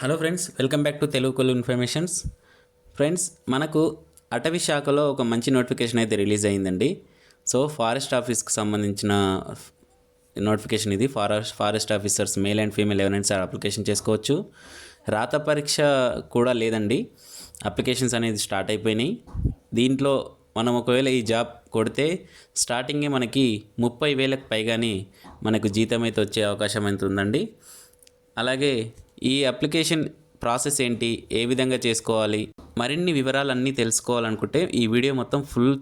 Hello friends, welcome back to Telugu కొలు informations. Friends, మనకు అటవీ శాఖలో ఒక మంచి నోటిఫికేషన్ అయితే రిలీజ్ అయిందండి. సో ఫారెస్ట్ ఆఫీస్కి సంబంధించిన నోటిఫికేషన్ ఇది. Forest officers male and female ఎవరైనా సార్ అప్లికేషన్ చేసుకోవచ్చు. రాత పరీక్ష కూడా లేదండి, అప్లికేషన్స్ అనేది స్టార్ట్ అయిపోయినాయి. దీంట్లో మనం ఒకవేళ ఈ జాబ్ కొడితే స్టార్టింగే మనకి 30,000కు పైగానే మనకు జీతం అయితే వచ్చే అవకాశం అయితే ఉందండి. అలాగే ఈ అప్లికేషన్ ప్రాసెస్ ఏంటి, ఏ విధంగా చేసుకోవాలి, మరిన్ని వివరాలన్నీ తెలుసుకోవాలనుకుంటే ఈ వీడియో మొత్తం ఫుల్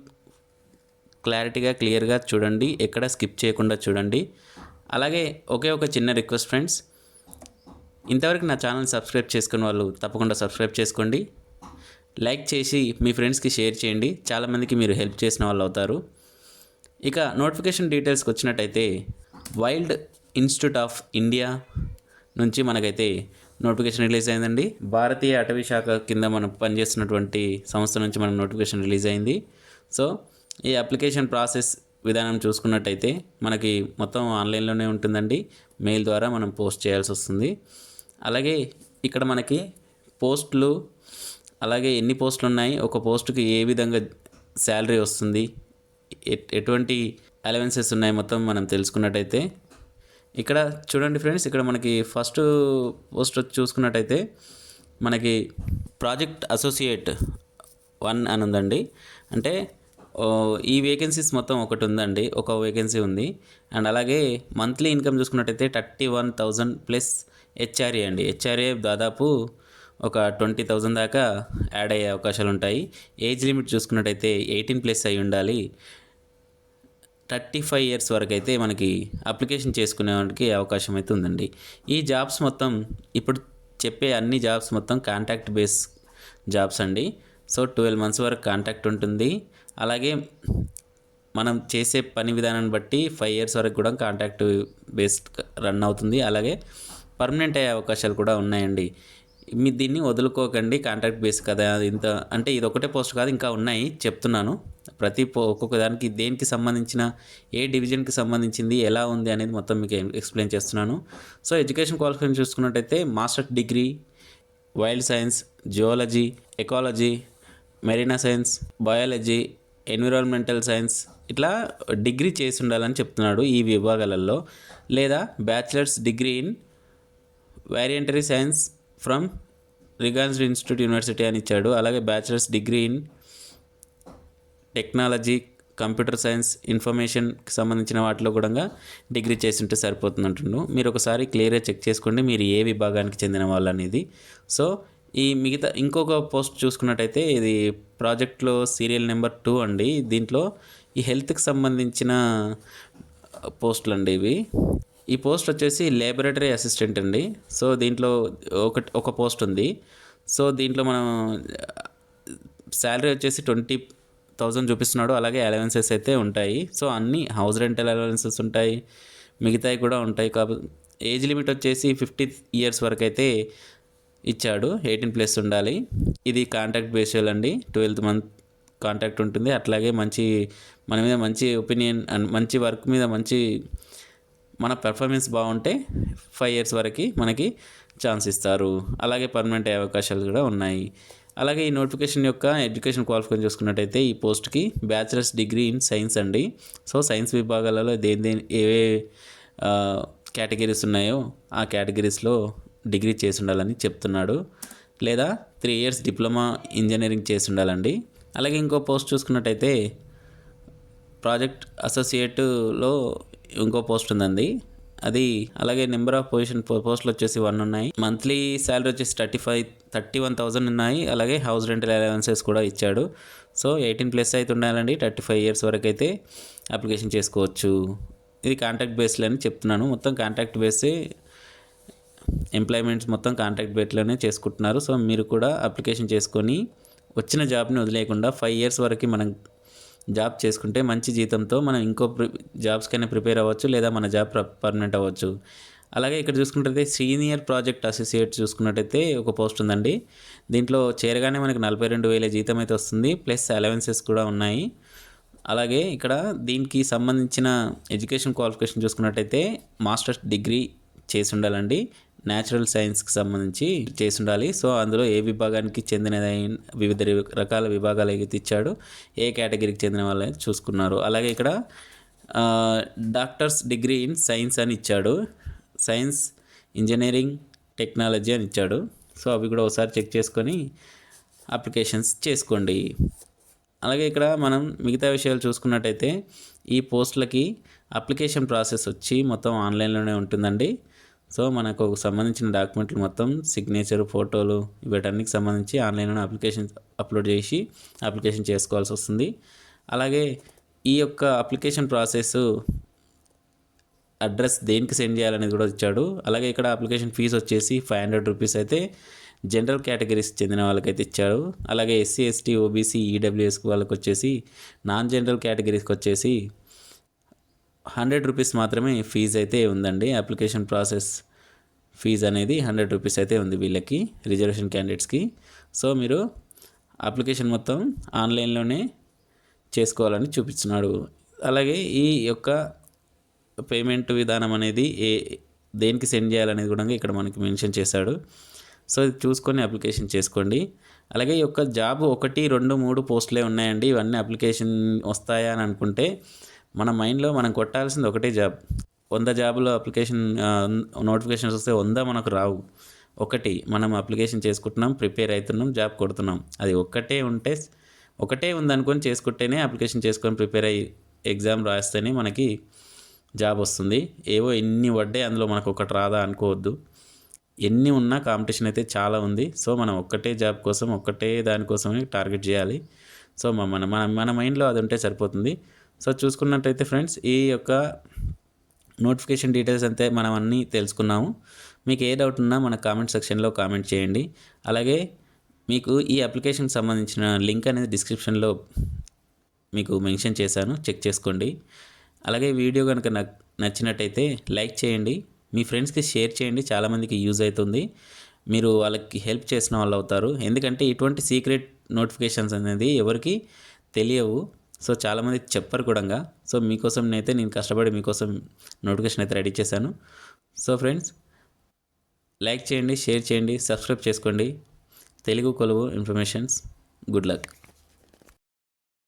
క్లారిటీగా క్లియర్గా చూడండి, ఎక్కడ స్కిప్ చేయకుండా చూడండి. అలాగే ఒకే ఒక చిన్న రిక్వెస్ట్ ఫ్రెండ్స్, ఇంతవరకు నా ఛానల్ సబ్స్క్రైబ్ చేసుకున్న వాళ్ళు తప్పకుండా సబ్స్క్రైబ్ చేసుకోండి. లైక్ చేసి మీ ఫ్రెండ్స్కి షేర్ చేయండి, చాలామందికి మీరు హెల్ప్ చేసిన వాళ్ళు అవుతారు. ఇక నోటిఫికేషన్ డీటెయిల్స్కి వచ్చినట్టయితే వైల్డ్ ఇన్స్టిట్యూట్ ఆఫ్ ఇండియా నుంచి మనకైతే నోటిఫికేషన్ రిలీజ్ అయిందండి. భారతీయ అటవీ శాఖ కింద మనం పనిచేస్తున్నటువంటి సంస్థ నుంచి మనకు నోటిఫికేషన్ రిలీజ్ అయింది. సో ఈ అప్లికేషన్ ప్రాసెస్ విధానం చూసుకున్నట్టయితే మనకి మొత్తం ఆన్లైన్లోనే ఉంటుందండి. మెయిల్ ద్వారా మనం పోస్ట్ చేయాల్సి వస్తుంది. అలాగే ఇక్కడ మనకి పోస్టులు, అలాగే ఎన్ని పోస్టులు ఉన్నాయి, ఒక పోస్టుకి ఏ విధంగా శాలరీ వస్తుంది, ఎటువంటి అలవెన్సెస్ ఉన్నాయి, మొత్తం మనం తెలుసుకున్నట్టయితే ఇక్కడ చూడండి ఫ్రెండ్స్. ఇక్కడ మనకి ఫస్ట్ పోస్ట్ చూసుకున్నట్టయితే మనకి ప్రాజెక్ట్ అసోసియేట్ 1 అని ఉందండి. అంటే ఈ వేకెన్సీస్ మొత్తం ఒకటి ఉందండి, ఒక వేకెన్సీ ఉంది. అండ్ అలాగే మంత్లీ ఇన్కమ్ చూసుకున్నట్టయితే 31,000 ప్లస్ హెచ్ఆర్ఏ అండి. హెచ్ఆర్ఏ దాదాపు ఒక 20,000 దాకా యాడ్ అయ్యే అవకాశాలు ఉంటాయి. ఏజ్ లిమిట్ చూసుకున్నట్టయితే 18+ అయి ఉండాలి. 35 ఇయర్స్ వరకు అయితే మనకి అప్లికేషన్ చేసుకునేవాడికి అవకాశం అయితే ఉందండి. ఈ జాబ్స్ మొత్తం ఇప్పుడు చెప్పే అన్ని జాబ్స్ మొత్తం కాంట్రాక్ట్ బేస్ జాబ్స్ అండి. సో 12 months వరకు కాంట్రాక్ట్ ఉంటుంది. అలాగే మనం చేసే పని విధానాన్ని బట్టి 5 years వరకు కూడా కాంట్రాక్ట్ బేస్డ్ రన్ అవుతుంది. అలాగే పర్మనెంట్ అయ్యే అవకాశాలు కూడా ఉన్నాయండి. మీరు దీన్ని వదులుకోకండి, కాంట్రాక్ట్ బేస్ కదా ఇంత అంటే ఇది ఒకటే పోస్ట్ కాదు, ఇంకా ఉన్నాయి చెప్తున్నాను. ఒక్కొక్క దానికి దేనికి సంబంధించిన, ఏ డివిజన్కి సంబంధించింది, ఎలా ఉంది అనేది మొత్తం మీకు ఎక్స్ప్లెయిన్ చేస్తున్నాను. సో ఎడ్యుకేషన్ క్వాలిఫికేషన్ చూసుకున్నట్టయితే master degree wild science, geology, ecology, marine science, biology, environmental science ఇట్లా డిగ్రీ చేసి ఉండాలని చెప్తున్నాడు ఈ విభాగాలలో. లేదా bachelors degree in veterinary science from recognised institute university అని ఇచ్చాడు. అలాగే bachelors degree in technology, computer science, ఇన్ఫర్మేషన్కి సంబంధించిన వాటిలో కూడా డిగ్రీ చేసి ఉంటే సరిపోతుంది అంటున్నాను. మీరు ఒకసారి క్లియర్గా చెక్ చేసుకోండి మీరు ఏ విభాగానికి చెందిన వాళ్ళు అనేది. సో ఈ మిగతా ఇంకొక పోస్ట్ చూసుకున్నట్టయితే ఇది ప్రాజెక్ట్లో సీరియల్ నెంబర్ 2 అండి. దీంట్లో ఈ హెల్త్కి సంబంధించిన పోస్టులు అండి ఇవి. ఈ పోస్ట్ వచ్చేసి లేబొరేటరీ అసిస్టెంట్ అండి. సో దీంట్లో ఒక పోస్ట్ ఉంది. సో దీంట్లో మనం శాలరీ వచ్చేసి 20,000 చూపిస్తున్నాడు. అలాగే అలవెన్సెస్ అయితే ఉంటాయి. సో అన్ని హౌస్ రెంటల్ అలవెన్సెస్ ఉంటాయి, మిగతాయి కూడా ఉంటాయి. కాబట్టి ఏజ్ లిమిట్ వచ్చేసి 50 years వరకు అయితే ఇచ్చాడు. 18+ ఉండాలి. ఇది కాంట్రాక్ట్ బేస్డ్ అండి. 12th month కాంట్రాక్ట్ ఉంటుంది. అట్లాగే మన మీద మంచి ఒపీనియన్ అండ్ మంచి వర్క్ మీద మన పెర్ఫార్మెన్స్ బాగుంటే 5 years వరకు మనకి ఛాన్స్ ఇస్తారు. అలాగే పర్మనెంట్ అయ్యే అవకాశాలు కూడా ఉన్నాయి. అలాగే ఈ నోటిఫికేషన్ యొక్క ఎడ్యుకేషన్ క్వాలిఫికేషన్ చూసుకున్నట్టయితే ఈ పోస్ట్కి బ్యాచిలర్స్ డిగ్రీ ఇన్ సైన్స్ అండి. సో సైన్స్ విభాగాలలో ఏవే కేటగిరీస్ ఉన్నాయో ఆ కేటగిరీస్లో డిగ్రీ చేసి ఉండాలని చెప్తున్నాడు. లేదా 3 years డిప్లొమా ఇంజనీరింగ్ చేసి ఉండాలండి. అలాగే ఇంకో పోస్ట్ చూసుకున్నట్టయితే ప్రాజెక్ట్ అసోసియేట్లో ఇంకో పోస్ట్ ఉందండి. అది అలాగే నెంబర్ ఆఫ్ పోస్టులు వచ్చేసి 1 ఉన్నాయి. మంత్లీ శాలరీ వచ్చేసి 31,000 ఉన్నాయి. అలాగే హౌస్ రెంటల్ అలవెన్సెస్ కూడా ఇచ్చాడు. సో 18+ అయితే ఉండాలండి. 35 years వరకు అయితే అప్లికేషన్ చేసుకోవచ్చు. ఇది కాంట్రాక్ట్ బేస్లో అని చెప్తున్నాను. మొత్తం కాంట్రాక్ట్ బేసే ఎంప్లాయ్మెంట్స్ మొత్తం కాంట్రాక్ట్ బేస్లోనే చేసుకుంటున్నారు. సో మీరు కూడా అప్లికేషన్ చేసుకొని వచ్చిన జాబ్ని వదిలేయకుండా 5 years వరకు మనం జాబ్ చేసుకుంటే మంచి జీతంతో మనం ఇంకో జాబ్స్కైనా ప్రిపేర్ అవ్వచ్చు, లేదా మన జాబ్ పర్మనెంట్ అవ్వచ్చు. అలాగే ఇక్కడ చూసుకున్నట్టయితే సీనియర్ ప్రాజెక్ట్ అసోసియేట్ చూసుకున్నట్టయితే ఒక పోస్ట్ ఉందండి. దీంట్లో చేరగానే మనకి 42,000 జీతం అయితే వస్తుంది, ప్లస్ అలవెన్సెస్ కూడా ఉన్నాయి. అలాగే ఇక్కడ దీనికి సంబంధించిన ఎడ్యుకేషన్ క్వాలిఫికేషన్ చూసుకున్నట్టయితే మాస్టర్స్ డిగ్రీ చేసి ఉండాలండి. న్యాచురల్ సైన్స్కి సంబంధించి చేసి ఉండాలి. సో అందులో ఏ విభాగానికి చెందినదైన వివిధ రకాల విభాగాలు అయితే ఇచ్చాడు, ఏ కేటగిరీకి చెందిన వాళ్ళని చూసుకున్నారు. అలాగే ఇక్కడ డాక్టర్స్ డిగ్రీ ఇన్ సైన్స్ అని ఇచ్చాడు, సైన్స్, ఇంజనీరింగ్, టెక్నాలజీ అని ఇచ్చాడు. సో అవి కూడా ఒకసారి చెక్ చేసుకొని అప్లికేషన్స్ చేసుకోండి. అలాగే ఇక్కడ మనం మిగతా విషయాలు చూసుకున్నట్టయితే ఈ పోస్టులకి అప్లికేషన్ ప్రాసెస్ వచ్చి మొత్తం ఆన్లైన్లోనే ఉంటుందండి. సో మనకు సంబంధించిన డాక్యుమెంట్లు మొత్తం సిగ్నేచర్, ఫోటోలు వీటన్నిటికి సంబంధించి ఆన్లైన్లోనే అప్లికేషన్ అప్లోడ్ చేసి అప్లికేషన్ చేసుకోవాల్సి వస్తుంది. అలాగే ఈ యొక్క అప్లికేషన్ ప్రాసెస్ అడ్రస్ దేనికి సెండ్ చేయాలనేది కూడా ఇచ్చాడు. అలాగే ఇక్కడ అప్లికేషన్ ఫీజు వచ్చేసి 500 రూపీస్ అయితే జనరల్ కేటగిరీస్కి చెందిన వాళ్ళకైతే ఇచ్చారు. అలాగే ఎస్సీ, ఎస్టీ, ఓబీసీ, ఈడబ్ల్యూఎస్ వాళ్ళకి వచ్చేసి, నాన్ జనరల్ కేటగిరీస్కి వచ్చేసి 100 రూపీస్ మాత్రమే ఫీజు అయితే ఉందండి. అప్లికేషన్ ప్రాసెస్ ఫీజు అనేది 100 రూపీస్ అయితే ఉంది వీళ్ళకి, రిజర్వేషన్ క్యాండిడేట్స్కి. సో మీరు అప్లికేషన్ మొత్తం ఆన్లైన్లోనే చేసుకోవాలని చూపిస్తున్నాడు. అలాగే ఈ యొక్క పేమెంట్ విధానం అనేది దేనికి సెండ్ చేయాలనేది కూడా ఇక్కడ మనకి మెన్షన్ చేశాడు. సో ఇది చూసుకొని అప్లికేషన్ చేసుకోండి. అలాగే ఈ యొక్క జాబ్ 1, 2, 3 పోస్టులే ఉన్నాయండి. ఇవన్నీ అప్లికేషన్ వస్తాయా అని అనుకుంటే మన మైండ్లో మనం కొట్టాల్సింది ఒకటే జాబ్. 100 జాబులో అప్లికేషన్ నోటిఫికేషన్స్ వస్తే 100 మనకు రావు. ఒకటి మనం అప్లికేషన్ చేసుకుంటున్నాం, ప్రిపేర్ అవుతున్నాం, జాబ్ కొడుతున్నాం. అది ఒకటే ఉందనుకొని చేసుకుంటేనే, అప్లికేషన్ చేసుకొని ప్రిపేర్ అయ్యి ఎగ్జామ్ రాస్తేనే మనకి జాబ్ వస్తుంది. ఏవో ఎన్ని పడ్డాయి అందులో మనకు ఒకటి రాదా అనుకోవద్దు. ఎన్ని ఉన్నా కాంపిటీషన్ అయితే చాలా ఉంది. సో మనం ఒక్కటే జాబ్ కోసం, ఒక్కటే దానికోసమే టార్గెట్ చేయాలి. సో మన మైండ్లో అది ఉంటే సరిపోతుంది. సో చూసుకున్నట్టయితే ఫ్రెండ్స్, ఈ యొక్క నోటిఫికేషన్ డీటెయిల్స్ అంతే మనం అన్నీ తెలుసుకున్నాము. మీకు ఏ డౌట్ ఉన్నా మన కామెంట్ సెక్షన్లో కామెంట్ చేయండి. అలాగే మీకు ఈ అప్లికేషన్కి సంబంధించిన లింక్ అనేది డిస్క్రిప్షన్లో మీకు మెన్షన్ చేశాను, చెక్ చేసుకోండి. అలాగే వీడియో కనుక నచ్చినట్టయితే లైక్ చేయండి, మీ ఫ్రెండ్స్కి షేర్ చేయండి. చాలామందికి యూజ్ అవుతుంది, మీరు వాళ్ళకి హెల్ప్ చేసిన వాళ్ళు అవుతారు. ఎందుకంటే ఇటువంటి సీక్రెట్ నోటిఫికేషన్స్ అనేది ఎవరికి తెలియవు. సో చాలామంది చెప్పరు కూడా. సో మీకోసం నేను కష్టపడి మీకోసం నోటిఫికేషన్ అయితే రెడీ చేశాను. సో ఫ్రెండ్స్, లైక్ చేయండి, షేర్ చేయండి, సబ్స్క్రైబ్ చేసుకోండి. తెలుగు కొలువు ఇన్ఫర్మేషన్స్. Good luck.